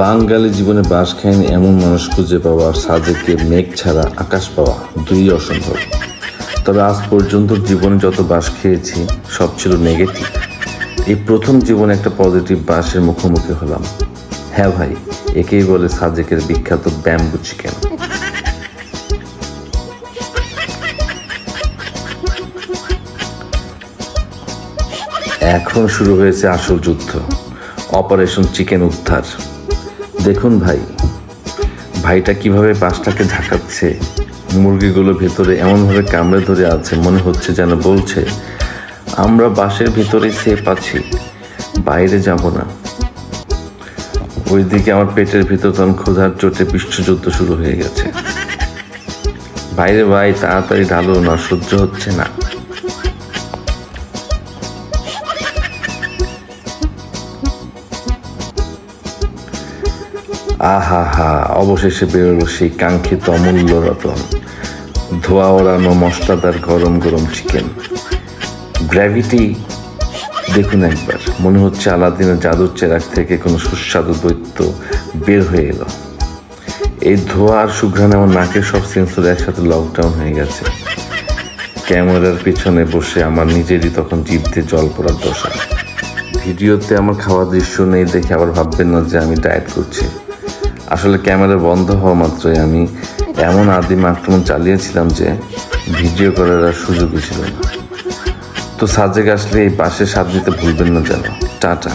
বাঙালি জীবনে বাস খায়নি এমন মানুষ খুঁজে পাওয়া আর সাজেকে মেঘ ছাড়া আকাশ পাওয়া দুই অসম্ভব। তবে আজ পর্যন্ত জীবনে যত বাস খেয়েছি সব ছিল নেগেটিভ। এই প্রথম জীবনে একটা পজিটিভ বাসের মুখোমুখি হলাম। হ্যাঁ ভাই, একেই বলে সাজেকের বিখ্যাত ব্যাম্বু চিকেন। এখন শুরু হয়েছে আসল যুদ্ধ, অপারেশন চিকেন উদ্ধার। দেখুন ভাইটা কিভাবে বাসটাকে ঝাঁকাচ্ছে। মুরগিগুলো ভেতরে এমনভাবে কামড়ে ধরে আছে, মনে হচ্ছে যেন বলছে আমরা বাসের ভিতরে সেফ আছি, বাইরে যাব না। ওইদিকে আমার পেটের ভিতর তখন ক্ষুধার চোটে বিশ্বযুদ্ধ শুরু হয়ে গেছে। বাইরে ভাই, তাড়াতাড়ি ঢালো না, সহ্য হচ্ছে না। আহা হা, অবশেষে বেরোলো সেই কাঙ্ক্ষিত অমূল্য রতন, ধোয়া ওড়ানো মশলাদার গরম গরম চিকেন। গ্র্যাভিটি দেখুন একবার, মনে হচ্ছে আলাদিনের জাদুর চেরাগ থেকে কোনো সুস্বাদু দৈত্য বের হয়ে এলো। এই ধোয়া আর সুঘ্রাণে আমার নাকের সব সেন্সর একসাথে লকডাউন হয়ে গেছে। ক্যামেরার পিছনে বসে আমার নিজেরই তখন জিভ দিয়ে জল পড়ার দশা। ভিডিওতে আমার খাওয়ার দৃশ্য নেই দেখে আবার ভাববেন না যে আমি ডায়েট করছি। আসলে ক্যামেরা বন্ধ হওয়া মাত্রই আমি এমন আদিম আক্রমণ চালিয়েছিলাম যে ভিডিও করার আর সুযোগই ছিল না। তো সাজেক আসলে এই পাশে স্বাদ নিতে ভুলবেন না যেন। টাটা।